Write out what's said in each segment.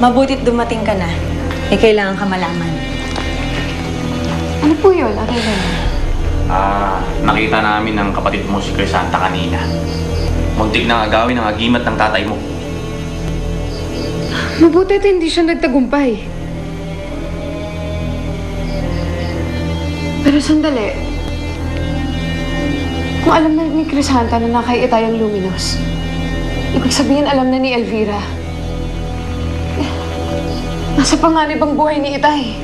Mabutit dumating ka na. May kailangan ka malaman. Ano po yun, Ate Elena? Nakita namin ng kapatid mo si Crisanta kanina. Muntik na agawin ang agimat ng tatay mo. Mabuti at hindi siya nagtagumpay. Pero sandali. Kung alam na ni Crisanta na nakaiitay ang Luminous, ibig sabihin alam na ni Elvira. Nasa panganib ang buhay ni Itay.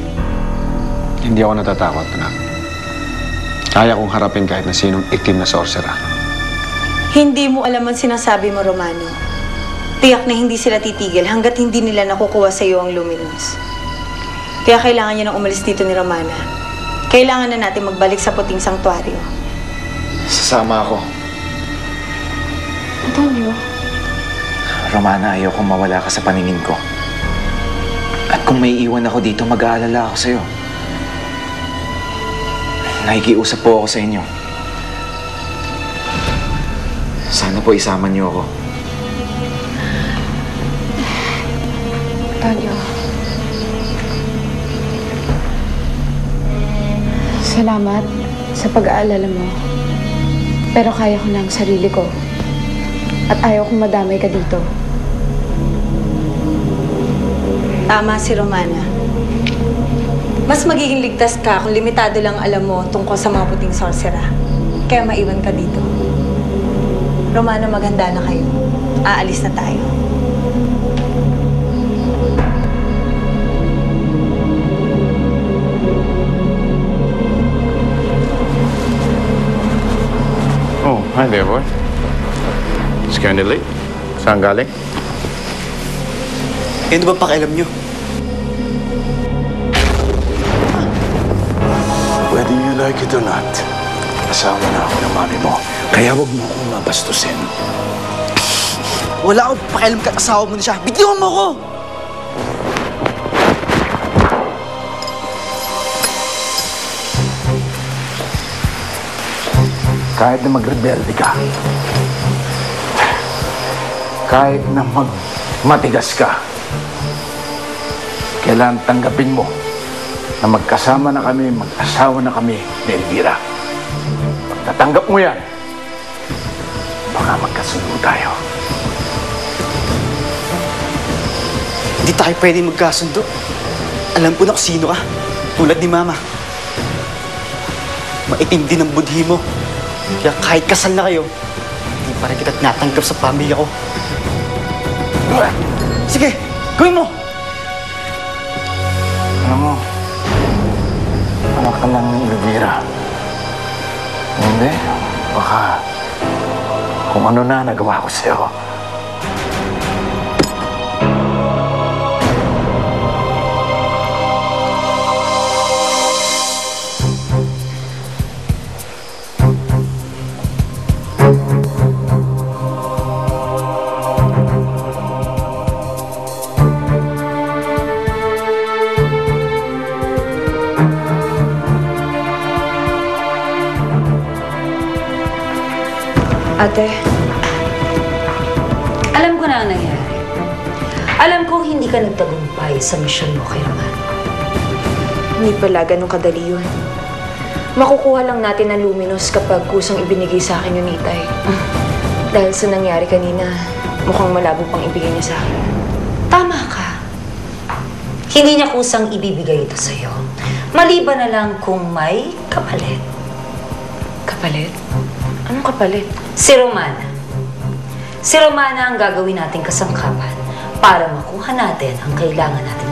Hindi ako natatakot, anak. Kaya kong harapin kahit na sinong itim na sorcerer. Hindi mo alam ang sinasabi mo, Romano. Tiyak na hindi sila titigil hanggat hindi nila nakukuha sa iyo ang Luminous. Kaya kailangan niya nang umalis dito ni Romana. Kailangan na natin magbalik sa puting sanktuaryo. Sasama ako. Antonio? Romana, ayokong mawala ka sa paningin ko. At kung may iwan ako dito, mag-aalala ako sa'yo. Nakikiusap po ako sa inyo. Sana po isama niyo ako. Antonio. Salamat sa pag-aalala mo. Pero kaya ko na ang sarili ko. At ayaw kong madamay ka dito. Tama si Romana. Mas magiging ligtas ka kung limitado lang alam mo tungkol sa mga puting sorcerer. Kaya maiwan ka dito. Romana, maghanda na kayo. Aalis na tayo. Oh, hi there, boy. It's kind of late. Saan galing? Ano ba pakialam nyo? Whether you like it or not, asawa na ako ng mami mo. Kaya wag mo akong mabastusin. Wala akong pakialam ka, asawa mo na siya. Bitiwan mo ko! Kahit na magrebelde ka, kahit na matigas ka, kailangan tanggapin mo na magkasama na kami, mag-asawa na kami ni Elvira. Pag natanggap mo yan, baka magkasundo tayo. Hindi tayo pwede magkasundo. Alam ko na kung sino ka. Tulad ni Mama. Maitim din ang budhi mo. Kaya kahit kasal na kayo, hindi pa rin kita tinatanggap sa pamilya ko. Sige, gawin mo! Alam mo, anak ka lang ni Elvira. Hindi, baka kung ano na nagawa ko sa'yo. Ate, alam ko na ang nangyari. Alam kong hindi ka nagtagumpay sa misyon mo kay Roman. Hindi pala ganun kadali yun. Makukuha lang natin ang Luminous kapag kusang ibinigay sa akin yung Itay. Dahil sa nangyari kanina, mukhang malabo pang ibigay niya sa akin. Tama ka. Hindi niya kusang ibibigay ito sa'yo. Maliban na lang kung may kapalit. Kapalit? Anong kapalit? Si Romana. Si Romana ang gagawin nating kasangkapan para makuha natin ang kailangan natin